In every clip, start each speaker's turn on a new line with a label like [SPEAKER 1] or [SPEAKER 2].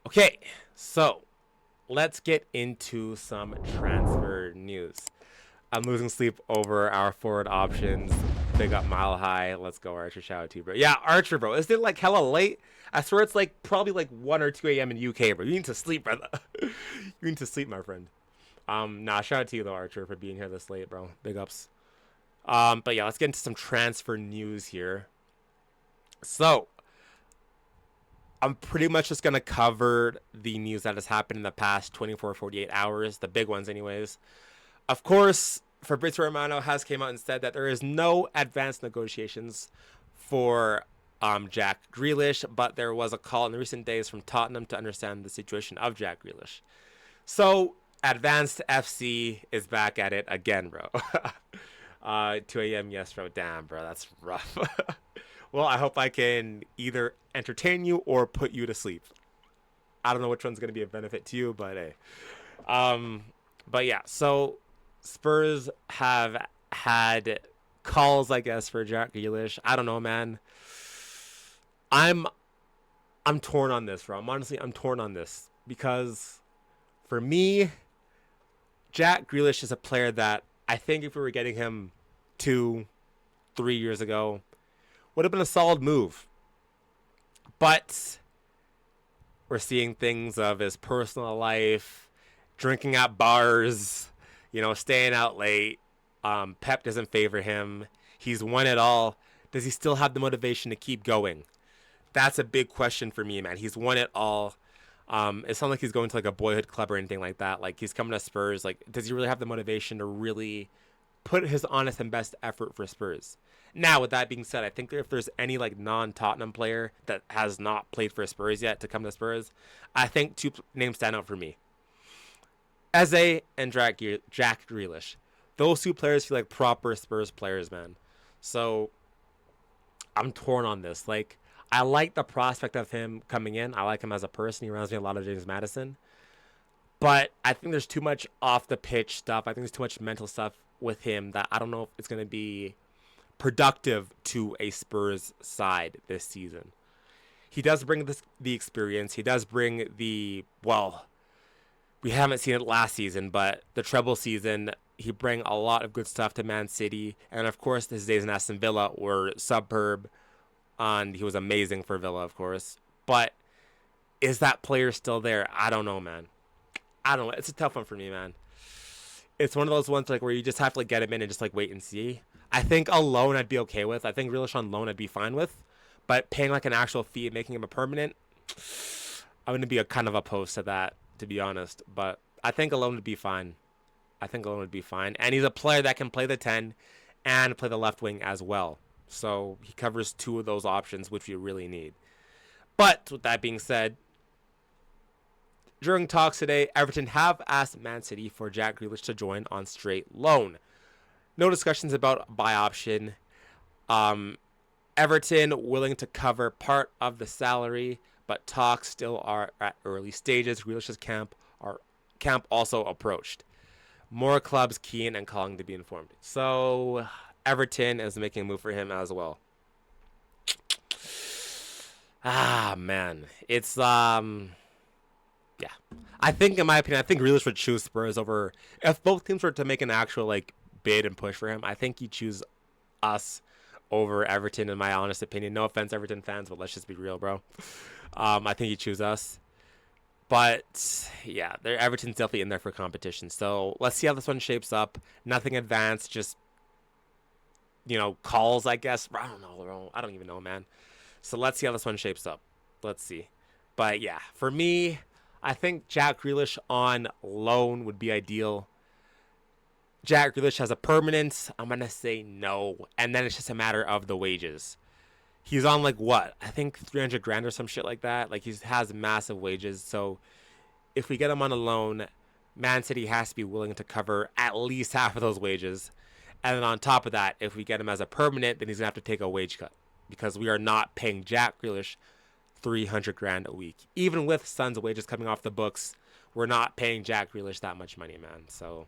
[SPEAKER 1] Okay, so let's get into some transfer news. I'm losing sleep over our forward options. Big up Mile High. Let's go, Archer. Shout out to you, bro. Yeah, Archer, bro. Isn't it like hella late? I swear it's like probably like 1 or 2 a.m. in UK, bro. You need to sleep, brother. You need to sleep, my friend. Nah, shout out to you though, Archer, for being here this late, bro. Big ups. But yeah, let's get into some transfer news here. So, I'm pretty much just gonna cover the news that has happened in the past 24, 48 hours, the big ones, anyways. Of course, Fabrizio Romano has came out and said that there is no advanced negotiations for Jack Grealish, but there was a call in the recent days from Tottenham to understand the situation of Jack Grealish. So, Advanced FC is back at it again, bro. 2 a.m. Yes, bro. Damn, bro. That's rough. Well, I hope I can either entertain you or put you to sleep. I don't know which one's going to be a benefit to you, but hey. Um, but yeah, so Spurs have had calls, I guess, for Jack Grealish. I don't know, man. I'm I'm torn on this, bro. I'm torn on this because for me, Jack Grealish is a player that I think if we were getting him 2, 3 years ago, would have been a solid move. But we're seeing things of his personal life, drinking at bars, staying out late. Pep doesn't favor him. He's won it all. Does he still have the motivation to keep going? That's a big question for me, man. He's won it all. It's not like he's going to like a boyhood club or anything like that. Like he's coming to Spurs. Like, does he really have the motivation to really put his honest and best effort for Spurs? Now, with that being said, I think if there's any like non-Tottenham player that has not played for Spurs yet to come to Spurs, I think two names stand out for me: Eze and Jack Grealish. Those two players feel like proper Spurs players, man. So I'm torn on this. Like, I like the prospect of him coming in. I like him as a person. He reminds me a lot of James Madison. But I think there's too much off the pitch stuff. I think there's too much mental stuff with him that I don't know if it's going to be productive to a Spurs side this season. He does bring the experience. He does bring we haven't seen it last season, but the treble season, he bring a lot of good stuff to Man City. And of course, his days in Aston Villa were superb. And he was amazing for Villa, of course. But is that player still there? I don't know, man. I don't know. It's a tough one for me, man. It's one of those ones like where you just have to like get him in and just like wait and see. I think a loan I'd be okay with. I think Grealish on loan I'd be fine with. But paying like an actual fee and making him a permanent, I'm going to be a kind of opposed to that, to be honest. But I think a loan would be fine. And he's a player that can play the 10 and play the left wing as well. So he covers two of those options, which we really need. But with that being said, during talks today, Everton have asked Man City for Jack Grealish to join on straight loan. No discussions about buy option. Everton willing to cover part of the salary, but talks still are at early stages. Grealish's camp also approached. More clubs keen and calling to be informed. So Everton is making a move for him as well. Man, it's yeah. I think, in my opinion, Grealish would choose Spurs over if both teams were to make an actual like bid and push for him. I think he'd choose us over Everton, in my honest opinion. No offense, Everton fans, but let's just be real, bro. I think he'd choose us. But yeah, Everton's definitely in there for competition. So let's see how this one shapes up. Nothing advanced, just calls, I guess. I don't know, bro. I don't even know, man. So let's see how this one shapes up. Let's see. But yeah, for me, I think Jack Grealish on loan would be ideal. Jack Grealish has a permanent. I'm going to say no. And then it's just a matter of the wages. He's on like what? I think 300 grand or some shit like that. Like he has massive wages. So if we get him on a loan, Man City has to be willing to cover at least half of those wages. And then on top of that, if we get him as a permanent, then he's going to have to take a wage cut. Because we are not paying Jack Grealish 300 grand a week. Even with Son's wages coming off the books, we're not paying Jack Grealish that much money, man. So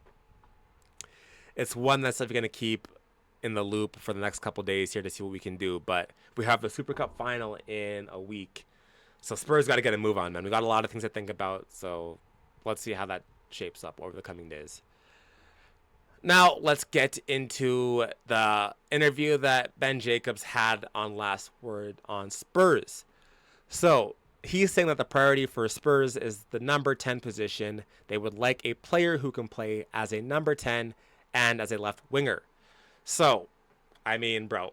[SPEAKER 1] it's one that's going to keep in the loop for the next couple days here to see what we can do. But we have the Super Cup final in a week. So Spurs got to get a move on, man. We got a lot of things to think about. So let's see how that shapes up over the coming days. Now let's get into the interview that Ben Jacobs had on Last Word on Spurs. So he's saying that the priority for Spurs is the number 10 position. They would like a player who can play as a number 10 and as a left winger. So, I mean, bro,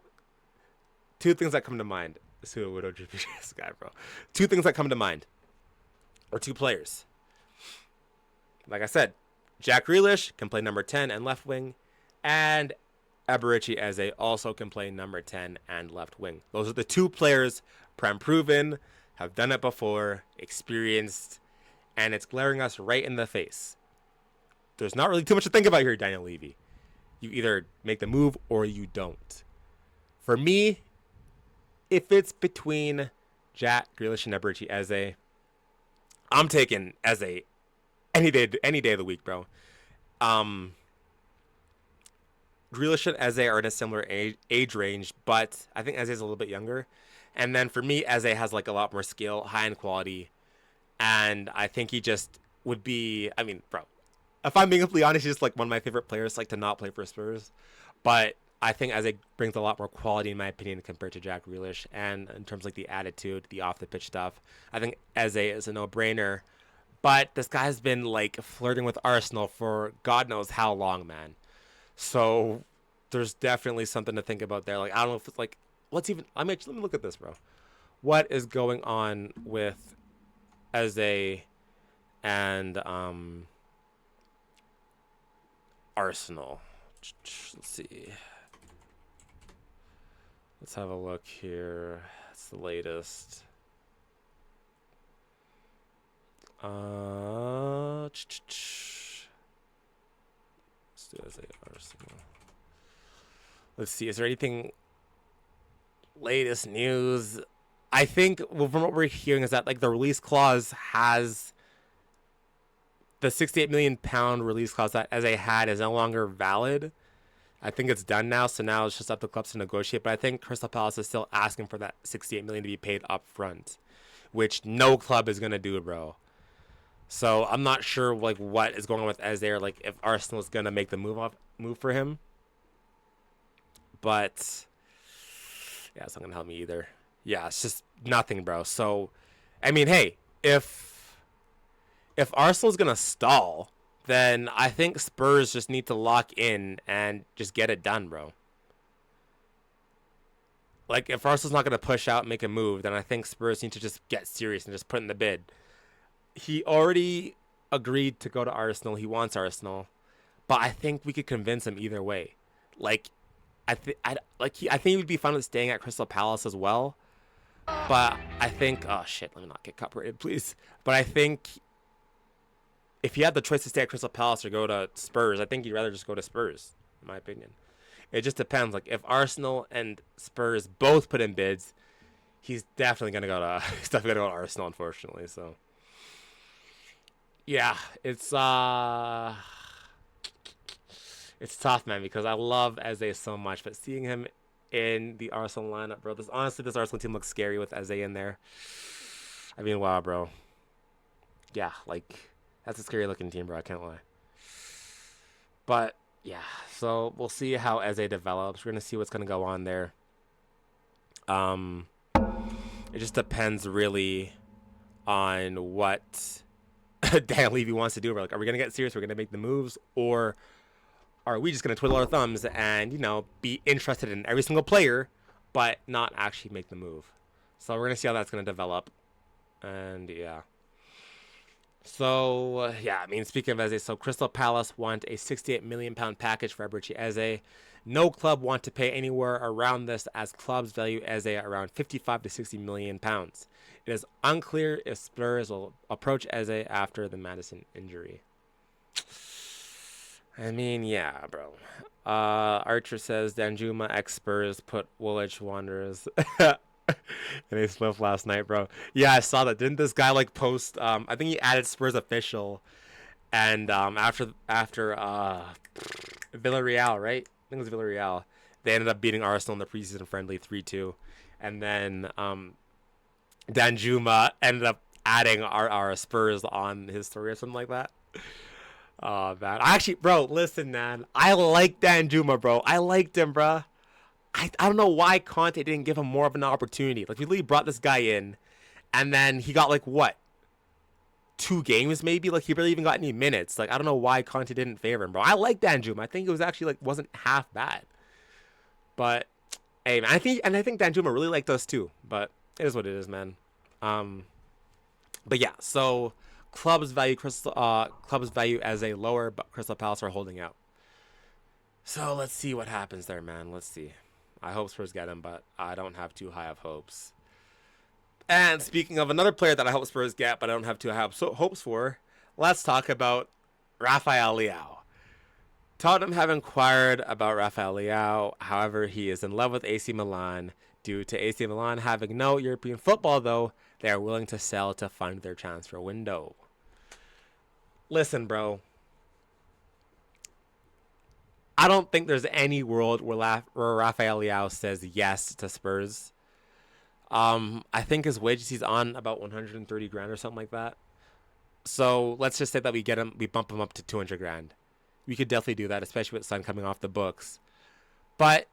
[SPEAKER 1] two things that come to mind. This guy, bro. Two things that come to mind, or two players. Like I said, Jack Grealish can play number 10 and left wing, and Eberici Eze also can play number 10 and left wing. Those are the two players, prem proven, have done it before, experienced, and it's glaring us right in the face. There's not really too much to think about here, Daniel Levy. You either make the move or you don't. For me, if it's between Jack Grealish and Eberici Eze, I'm taking Eze any day of the week, bro. Grealish and Eze are in a similar age range, but I think Eze is a little bit younger. And then for me, Eze has like a lot more skill, high end quality, and I think he just would be. I mean, bro, if I'm being completely honest, he's just like one of my favorite players, like to not play for Spurs. But I think Eze brings a lot more quality, in my opinion, compared to Jack Grealish. And in terms of like the attitude, the off the pitch stuff, I think Eze is a no brainer. But this guy's been like flirting with Arsenal for God knows how long, man. So there's definitely something to think about there. Like I don't know if it's like what's even. Let me look at this, bro. What is going on with Eze and Arsenal? Let's see. Let's have a look here. It's the latest. Let's do Eze Arsenal. Let's see. Is there anything latest news? I think from what we're hearing is that like the release clause has the 68 million pound release clause that Eze had is no longer valid. I think it's done now, so now it's just up to clubs to negotiate. But I think Crystal Palace is still asking for that 68 million to be paid up front, which no club is gonna do, bro. So I'm not sure like what is going on with Eze, or like if Arsenal is gonna make the move for him. But yeah, it's not gonna help me either. Yeah, it's just nothing, bro. So, I mean, hey, if Arsenal's gonna stall, then I think Spurs just need to lock in and just get it done, bro. Like, if Arsenal's not gonna push out and make a move, then I think Spurs need to just get serious and just put in the bid. He already agreed to go to Arsenal. He wants Arsenal, but I think we could convince him either way. Like, I think he would be fine with staying at Crystal Palace as well. But I think, oh shit, let me not get copyrighted, please. But I think if he had the choice to stay at Crystal Palace or go to Spurs, I think he'd rather just go to Spurs, in my opinion. It just depends. Like if Arsenal and Spurs both put in bids, he's definitely gonna go to Arsenal, unfortunately. So yeah, it's tough, man, because I love Eze so much, but seeing him in the Arsenal lineup, bro, this Arsenal team looks scary with Eze in there. I mean, wow, bro. Yeah, like that's a scary looking team, bro. I can't lie. But yeah, so we'll see how Eze develops. We're gonna see what's gonna go on there. It just depends really on what Dan Levy wants to do. We're like, are we gonna get serious? We're gonna make the moves, or are we just gonna twiddle our thumbs and be interested in every single player, but not actually make the move? So we're gonna see how that's gonna develop, and yeah. So yeah, I mean, speaking of Eze, so Crystal Palace want a 68 million pound package for Eberici Eze. No club want to pay anywhere around this, as clubs value Eze at around 55 to 60 million pounds. It is unclear if Spurs will approach Eze after the Madison injury. I mean, yeah, bro. Archer says Danjuma ex Spurs put Woolwich Wanderers in a spliff last night, bro. Yeah, I saw that. Didn't this guy like post? I think he added Spurs official, and after Villarreal, right? I think it was Villarreal. They ended up beating Arsenal in the preseason friendly 3-2, and then Danjuma ended up adding our Spurs on his story or something like that. Oh man, actually, bro, listen, man, I like Danjuma, bro. I liked him, bro. I don't know why Conte didn't give him more of an opportunity. Like, we literally brought this guy in, and then he got like what, 2 games maybe? Like, he barely even got any minutes. Like, I don't know why Conte didn't favor him, bro. I like Danjuma. I think it was actually like wasn't half bad. But hey, man, I think Danjuma really liked us too. But it is what it is, man. Um, but yeah, so clubs value as a lower, but Crystal Palace are holding out. So let's see what happens there, man. Let's see. I hope Spurs get him, but I don't have too high of hopes. And speaking of another player that I hope Spurs get, but I don't have too high hopes for, let's talk about Rafael Leão. Tottenham have inquired about Rafael Leão. However, he is in love with AC Milan. Due to AC Milan having no European football, though, they are willing to sell to fund their transfer window. Listen, bro. I don't think there's any world where Rafael Leão says yes to Spurs. I think his wages he's on about 130 grand or something like that. So let's just say that we bump him up to 200 grand. We could definitely do that, especially with Son coming off the books. But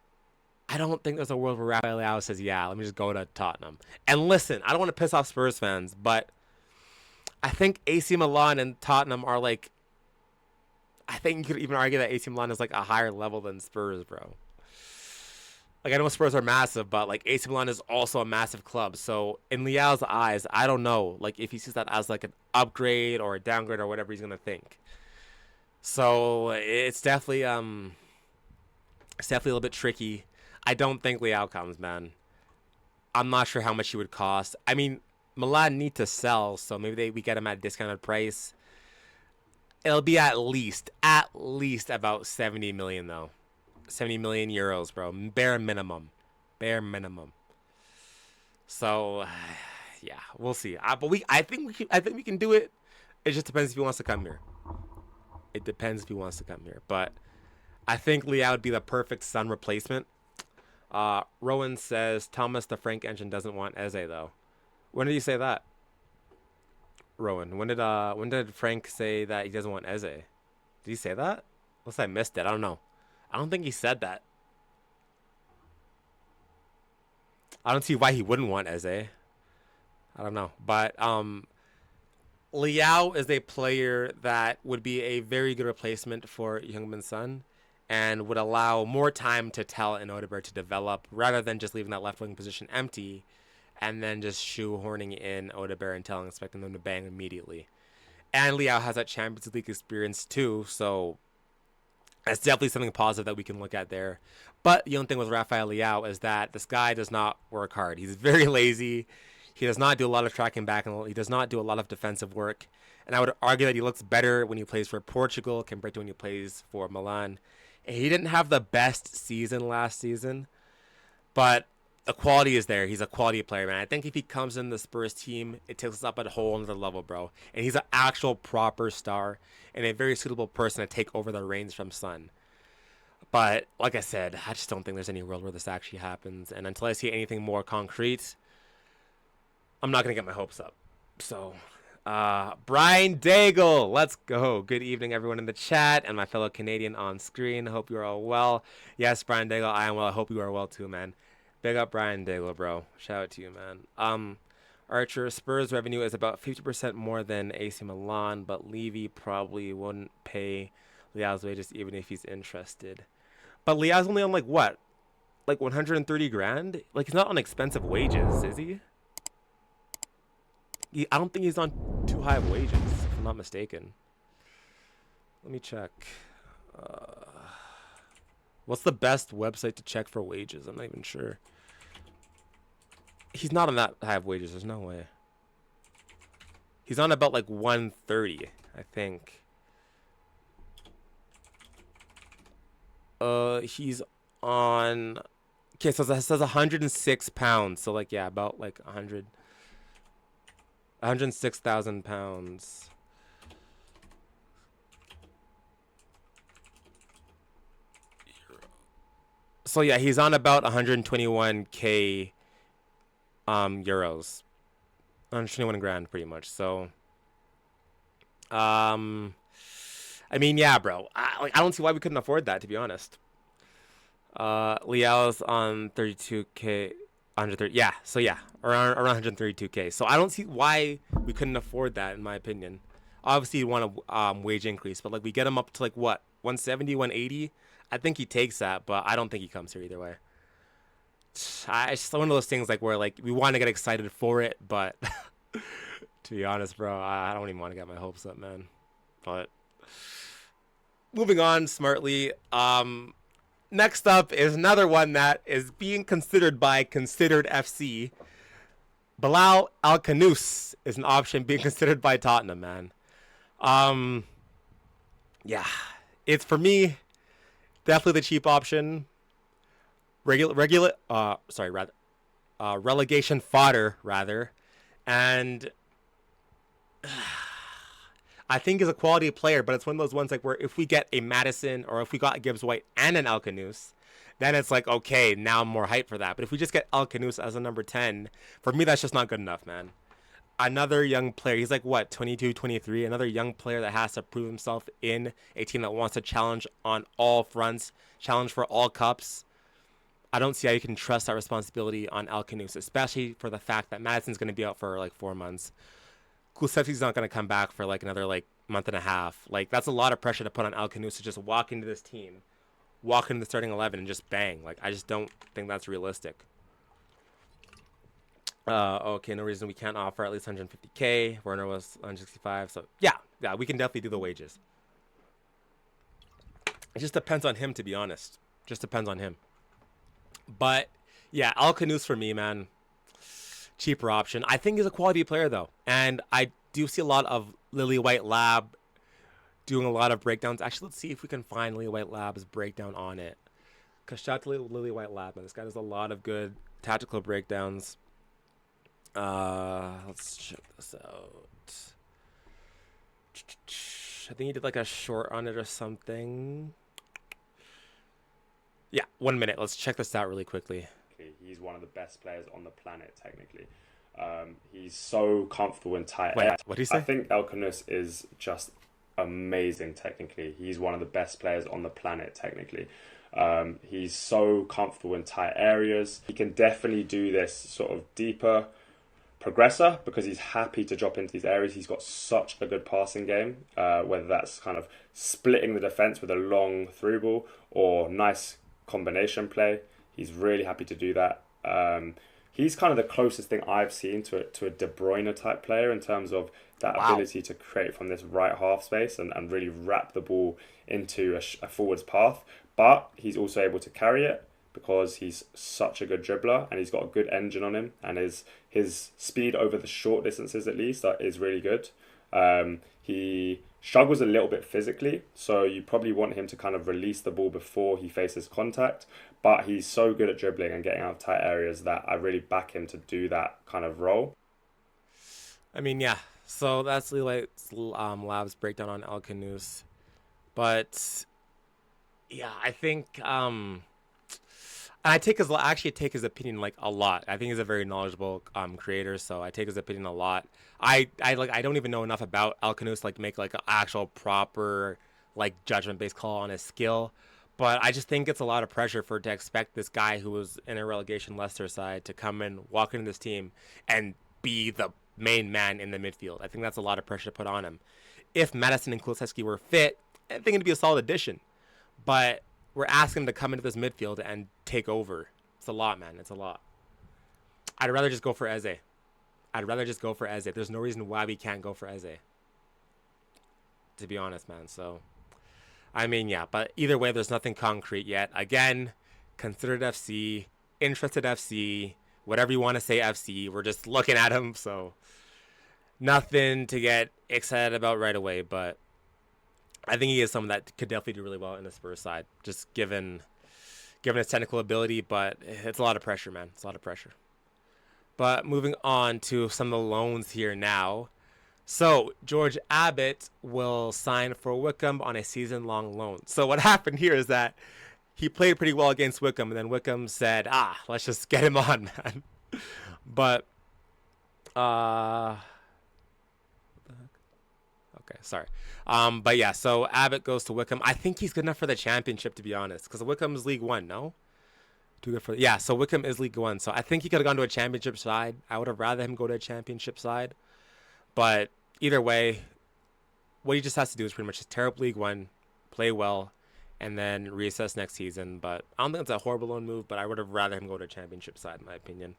[SPEAKER 1] I don't think there's a world where Rafael Leão says, yeah, let me just go to Tottenham. And listen, I don't want to piss off Spurs fans, but I think AC Milan and Tottenham are like, I think you could even argue that AC Milan is like a higher level than Spurs, bro. Like, I know Spurs are massive, but like AC Milan is also a massive club. So in Leao's eyes, I don't know, like if he sees that as like an upgrade or a downgrade or whatever he's gonna think. So it's definitely a little bit tricky. I don't think Leão comes, man. I'm not sure how much he would cost. I mean, Milan need to sell, so maybe we get him at a discounted price. It'll be at least about 70 million though. 70 million euros, bro. Bare minimum. Bare minimum. So, yeah, we'll see. I think we can do it. It just depends if he wants to come here. It depends if he wants to come here. But I think Leão would be the perfect Son replacement. Rowan says Thomas the Frank engine doesn't want Eze though. When did he say that? Rowan, when did Frank say that he doesn't want Eze? Did he say that? Unless I missed it. I don't know. I don't think he said that. I don't see why he wouldn't want Eze. I don't know. But Leão is a player that would be a very good replacement for Youngman Son and would allow more time to Tell and Odegaard to develop rather than just leaving that left wing position empty and then just shoehorning in Odegaard and Tell and expecting them to bang immediately. And Leão has that Champions League experience too, so that's definitely something positive that we can look at there. But the only thing with Rafael Leão is that this guy does not work hard. He's very lazy. He does not do a lot of tracking back, and he does not do a lot of defensive work. And I would argue that he looks better when he plays for Portugal compared to when he plays for Milan. And he didn't have the best season last season, but the quality is there. He's a quality player, man. I think if he comes in the Spurs team, it takes us up at a whole another level, bro. And he's an actual proper star and a very suitable person to take over the reins from Son. But like I said, I just don't think there's any world where this actually happens. And until I see anything more concrete, I'm not going to get my hopes up. So, Brian Daigle, let's go. Good evening, everyone in the chat and my fellow Canadian on screen. Hope you are all well. Yes, Brian Daigle, I am well. I hope you are well too, man. Big up Brian Daigle, bro. Shout out to you, man. Archer, Spurs revenue is about 50% more than AC Milan, but Levy probably wouldn't pay Leao's wages even if he's interested. But Leao's only on like what? Like 130 grand? Like he's not on expensive wages, is he? I don't think he's on too high of wages, if I'm not mistaken. Let me check. What's the best website to check for wages? I'm not even sure. He's not on that high of wages. There's no way. He's on about like 130, I think. He's on. Okay, so it says 106 pounds. So like yeah, about like 106,000 pounds. So yeah, he's on about 121k euros. 121 grand pretty much. So, I mean, yeah, bro. I don't see why we couldn't afford that, to be honest. Leao's on 32k, 130. Yeah, so yeah, around 132k. So I don't see why we couldn't afford that, in my opinion. Obviously, you want a wage increase, but like we get him up to like what 170, 180. I think he takes that, but I don't think he comes here either way. It's just one of those things like where like we want to get excited for it, but to be honest, bro, I don't even want to get my hopes up, man. But moving on smartly. Next up is another one that is being considered by Considered FC. Bilal Alcanus is an option being considered by Tottenham, man. Yeah, it's for me definitely the cheap option. Relegation fodder rather, and I think is a quality player, but it's one of those ones like where if we get a Madison or if we got Gibbs White and an Alcanus, then it's like, okay, now I'm more hyped for that. But if we just get Alcanus as a number 10, for me, that's just not good enough, man. Another young player, he's like, what, 22, 23, another young player that has to prove himself in a team that wants to challenge on all fronts, challenge for all cups. I don't see how you can trust that responsibility on Alcanus, especially for the fact that Madison's going to be out for like 4 months. Kulusevski's not going to come back for like another like month and a half. Like that's a lot of pressure to put on Alcanus to just walk into this team, walk into the starting 11 and just bang. Like I just don't think that's realistic. Okay, no reason we can't offer at least 150k. Werner was 165, so yeah, we can definitely do the wages. It just depends on him, to be honest. Just depends on him. But yeah, Alcanus for me, man. Cheaper option. I think he's a quality player though, and I do see a lot of Lily White Lab doing a lot of breakdowns. Actually, let's see if we can find Lily White Lab's breakdown on it. Cause shout out to Lily White Lab, man. This guy does a lot of good tactical breakdowns. Let's check this out. I think he did like a short on it or something. Yeah, 1 minute. Let's check this out really quickly.
[SPEAKER 2] He's one of the best players on the planet, technically. He's so comfortable and tight.
[SPEAKER 1] Wait, what did he say?
[SPEAKER 2] I think Alcanus is just amazing, technically. He's one of the best players on the planet, technically. He's so comfortable in tight areas. He can definitely do this sort of deeper progressor because he's happy to drop into these areas. He's got such a good passing game, whether that's kind of splitting the defence with a long through ball or nice combination play. He's really happy to do that. He's kind of the closest thing I've seen to a De Bruyne type player in terms of that ability to create from this right half space and really wrap the ball into a forwards path. But he's also able to carry it because he's such a good dribbler and he's got a good engine on him, and his speed over the short distances at least is really good. He struggles a little bit physically, so you probably want him to kind of release the ball before he faces contact, but he's so good at dribbling and getting out of tight areas that I really back him to do that kind of role.
[SPEAKER 1] I mean, yeah, so that's Lily Lab's breakdown on Alcanus, but yeah, I think I actually take his opinion like a lot. I think he's a very knowledgeable creator, so I take his opinion a lot. I don't even know enough about Alcanus like to make like an actual proper like judgment based call on his skill, but I just think it's a lot of pressure to expect this guy who was in a relegation Leicester side to come in, walk into this team, and be the main man in the midfield. I think that's a lot of pressure to put on him. If Madison and Kulusevski were fit, I think it'd be a solid addition, but we're asking him to come into this midfield and take over. It's a lot, man. It's a lot. I'd rather just go for Eze. There's no reason why we can't go for Eze, to be honest, man. So, I mean, yeah. But either way, there's nothing concrete yet. Again, Considered FC, Interested FC, whatever you want to say FC. We're just looking at him, so nothing to get excited about right away. But I think he is someone that could definitely do really well in the Spurs side, just given his technical ability. But it's a lot of pressure, man. It's a lot of pressure. But moving on to some of the loans here now. So George Abbott will sign for Wickham on a season-long loan. So what happened here is that he played pretty well against Wickham, and then Wickham said, let's just get him on, man. But Uh, okay, sorry. But yeah, so Abbott goes to Wickham. I think he's good enough for the championship, to be honest, because Wickham is League One, no? Too good for yeah. So Wickham is League One, so I think he could have gone to a championship side. I would have rather him go to a championship side, but either way, what he just has to do is pretty much just tear up League One, play well, and then reassess next season. But I don't think it's a horrible loan move, but I would have rather him go to a championship side, in my opinion.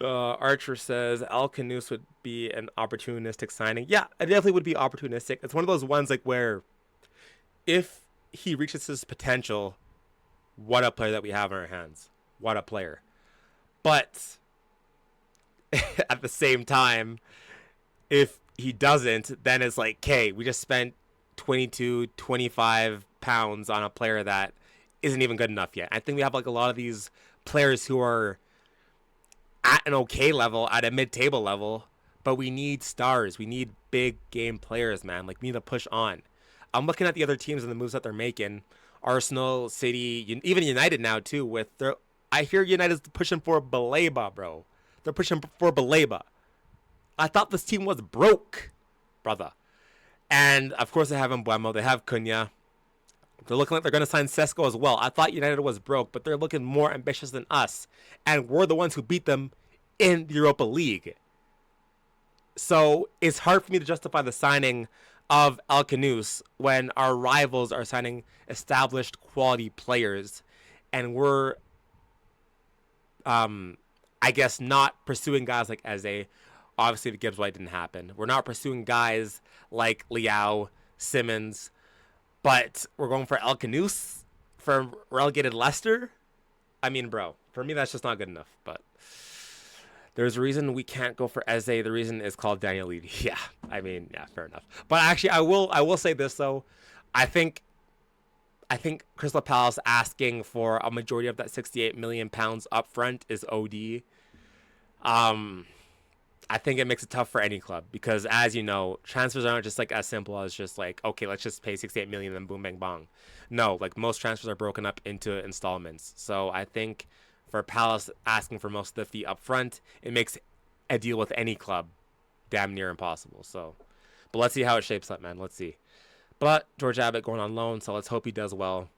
[SPEAKER 1] Archer says Alcacer would be an opportunistic signing. Yeah, it definitely would be opportunistic. It's one of those ones like where if he reaches his potential, what a player that we have in our hands. What a player. But at the same time, if he doesn't, then it's like, okay, we just spent 22, 25 pounds on a player that isn't even good enough yet. I think we have like a lot of these players who are at an okay level, at a mid-table level, but we need stars. We need big game players, man. Like, we need to push on. I'm looking at the other teams and the moves that they're making. Arsenal, City, even United now too. With their, I hear United's pushing for Baleba, bro. They're pushing for Baleba. I thought this team was broke, brother. And of course they have Mbuemo, they have Cunha. They're looking like they're going to sign Sesko as well. I thought United was broke, but they're looking more ambitious than us. And we're the ones who beat them in the Europa League. So it's hard for me to justify the signing of Alcacer when our rivals are signing established quality players. And we're, I guess, not pursuing guys like Eze. Obviously, the Gibbs White didn't happen. We're not pursuing guys like Leão, Simmons, but we're going for Alcacer for relegated Leicester. I mean, bro, for me that's just not good enough. But there's a reason we can't go for Eze. The reason is called Daniel Levy. Yeah, I mean, yeah, fair enough. But actually, I will say this though. I think Crystal Palace asking for a majority of that 68 million pounds up front is OD. I think it makes it tough for any club because, as you know, transfers aren't just like as simple as just like, okay, let's just pay 68 million and then boom, bang, bong. No, like most transfers are broken up into installments. So I think for Palace asking for most of the fee up front, it makes a deal with any club damn near impossible. So, but let's see how it shapes up, man. Let's see. But George Abbott going on loan, so let's hope he does well.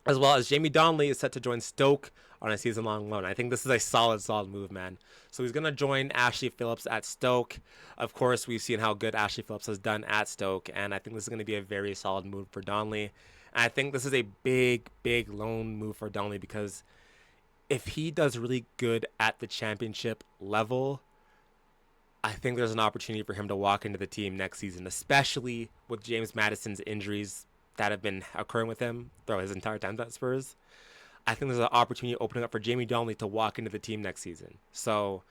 [SPEAKER 1] As well as Jamie Donley is set to join Stoke on a season-long loan. I think this is a solid move, man. So he's going to join Ashley Phillips at Stoke. Of course, we've seen how good Ashley Phillips has done at Stoke, and I think this is going to be a very solid move for Donley. And I think this is a big loan move for Donley because if he does really good at the championship level, I think there's an opportunity for him to walk into the team next season, especially with James Maddison's injuries that have been occurring with him throughout his entire time at Spurs. I think there's an opportunity opening up for Jamie Donley to walk into the team next season. So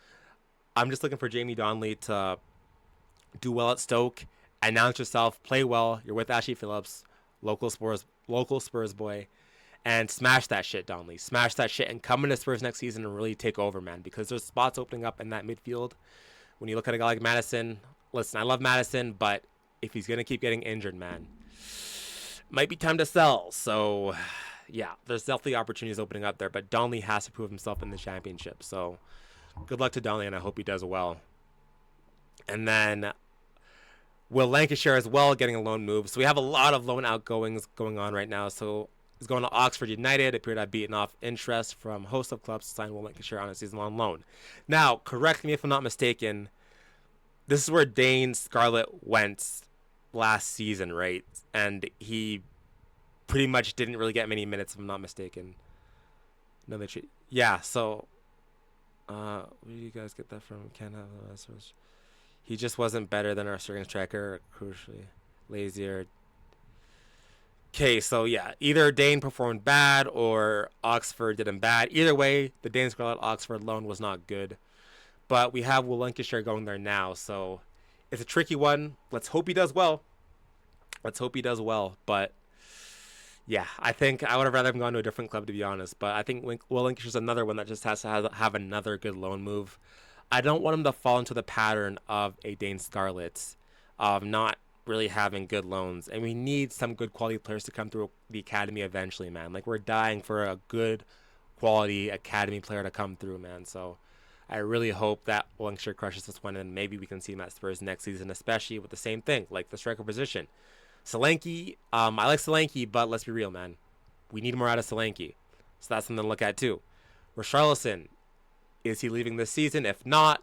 [SPEAKER 1] I'm just looking for Jamie Donley to do well at Stoke, announce yourself, play well. You're with Ashley Phillips, local Spurs boy, and smash that shit, Donley. Smash that shit and come into Spurs next season and really take over, man, because there's spots opening up in that midfield. When you look at a guy like Maddison, listen, I love Maddison, but if he's going to keep getting injured, man, might be time to sell. So, yeah, there's definitely opportunities opening up there, but Donley has to prove himself in the championship. So, good luck to Donley, and I hope he does well. And then Will Lancashire as well getting a loan move. So, we have a lot of loan outgoings going on right now. So, he's going to Oxford United. Appeared to have beaten off interest from a host of clubs to sign Will Lancashire on a season-long loan. Now, correct me if I'm not mistaken, this is where Dane Scarlett went last season, right? And he pretty much didn't really get many minutes, if I'm not mistaken. No, yeah. So, where do you guys get that from? Can't have the he just wasn't better than our starting striker. Crucially, lazier. Okay, so yeah, either Dane performed bad or Oxford did him bad. Either way, the Dane Scarlett Oxford loan was not good. But we have Will Lancashire going there now, so it's a tricky one. Let's hope he does well. But yeah, I think I would have rather him gone to a different club, to be honest. But I think Will Lancashire's another one that just has to have another good loan move. I don't want him to fall into the pattern of a Dane Scarlett of not really having good loans. And we need some good quality players to come through the academy eventually, man. Like, we're dying for a good quality academy player to come through, man. So I really hope that Lancasher crushes this one, and maybe we can see him at Spurs next season, especially with the same thing, like the striker position. Solanke, I like Solanke, but let's be real, man. We need more out of Solanke. So that's something to look at too. Richarlison, is he leaving this season? If not,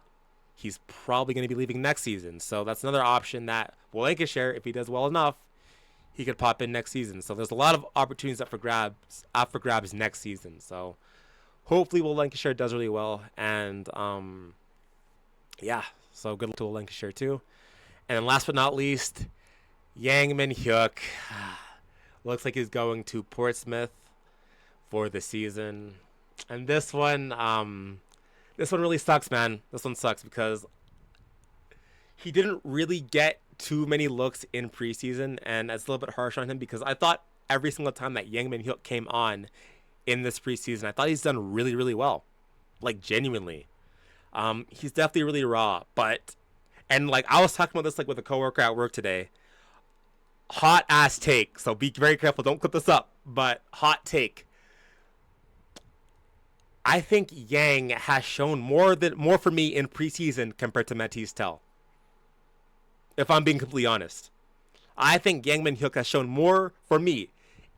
[SPEAKER 1] he's probably going to be leaving next season. So that's another option that Lancasher, if he does well enough, he could pop in next season. So there's a lot of opportunities up for grabs next season. So hopefully Lancasher does really well. And yeah, so good luck to Lancasher too. And then last but not least, Youngman Hook. Looks like he's going to Portsmouth for the season. And this one really sucks, man. This one sucks because he didn't really get too many looks in preseason, and it's a little bit harsh on him because I thought every single time that Youngman Hook came on in this preseason, I thought he's done really, really well. Like, genuinely. He's definitely really raw, and like I was talking about this like with a coworker at work today. Hot ass take, so be very careful, don't clip this up, but hot take. I think Yang has shown more for me in preseason compared to Matisse Tel. If I'm being completely honest. I think Youngman Hook has shown more for me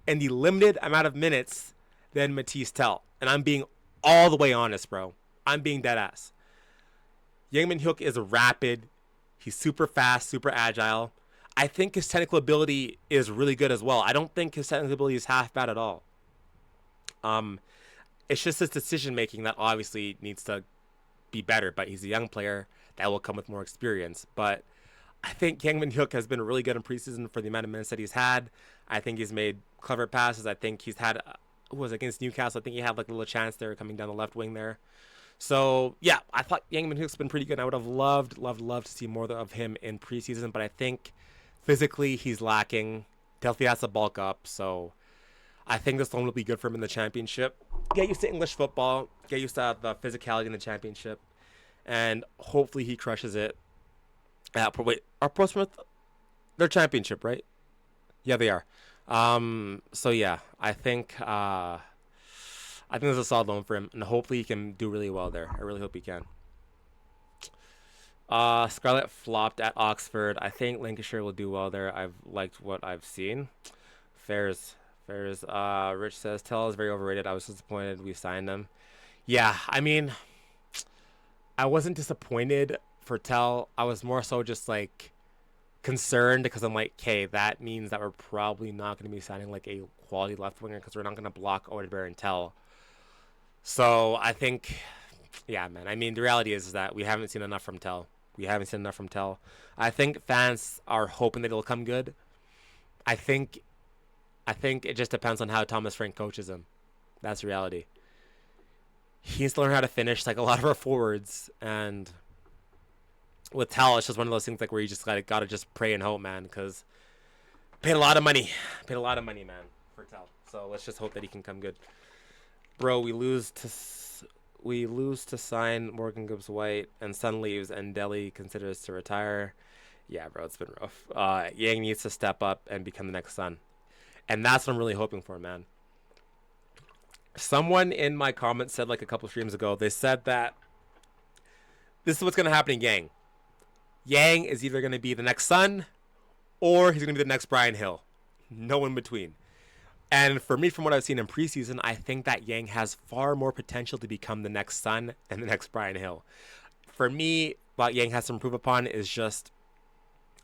[SPEAKER 1] in the limited amount of minutes than Matisse Tel. And I'm being all the way honest, bro. I'm being dead ass. Youngman Hook is rapid. He's super fast, super agile. I think his technical ability is really good as well. I don't think his technical ability is half bad at all. It's just his decision making that obviously needs to be better, but he's a young player that will come with more experience. But I think Youngman Hook has been really good in preseason for the amount of minutes that he's had. I think he's made clever passes. I think he's had, was against Newcastle, I think he had like a little chance there coming down the left wing there. So yeah, I thought Youngman Hook's been pretty good. I would have loved to see more of him in preseason, but I think physically he's lacking. Definitely has to bulk up. So I think this one will be good for him in the championship. Get used to English football. Get used to the physicality in the championship. And hopefully he crushes it. Wait, are Portsmouth, they're championship, right? Yeah, they are. So yeah, I think there's a solid loan for him, and hopefully he can do really well there. I really hope he can. Scarlett flopped at Oxford. I think Lancashire will do well there. I've liked what I've seen. Fairs. Rich says Tell is very overrated. I was disappointed we signed him. Yeah, I mean, I wasn't disappointed for Tell. I was more so just like concerned because I'm like, okay, that means that we're probably not going to be signing like a quality left winger because we're not going to block Odegaard and Tell. So I think, yeah, man. I mean, the reality is that we haven't seen enough from Tell. I think fans are hoping that it'll come good. I think it just depends on how Thomas Frank coaches him. That's the reality. He needs to learn how to finish like a lot of our forwards, and with Tell, it's just one of those things like where you just gotta just pray and hope, man, because paid a lot of money, man, for Tell. So let's just hope that he can come good. Bro, we lose to sign Morgan Gibbs White, and Sun leaves, and Delhi considers to retire. Yeah, bro, it's been rough. Yang needs to step up and become the next Sun. And that's what I'm really hoping for, man. Someone in my comments said like a couple streams ago, they said that this is what's going to happen in Yang. Yang is either going to be the next Sun or he's going to be the next Brian Hill. No in between. And for me, from what I've seen in preseason, I think that Yang has far more potential to become the next Sun than the next Brian Hill. For me, what Yang has to improve upon is just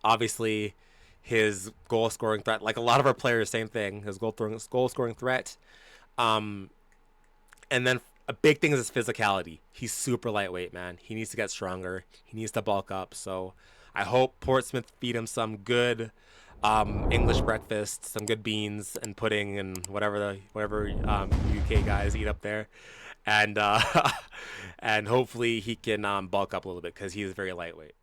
[SPEAKER 1] obviously his goal scoring threat. Like a lot of our players, same thing. His goal scoring threat. And then a big thing is his physicality. He's super lightweight, man. He needs to get stronger. He needs to bulk up. So I hope Portsmouth feed him some good English breakfast, some good beans and pudding and whatever UK guys eat up there, and and hopefully he can bulk up a little bit because he is very lightweight.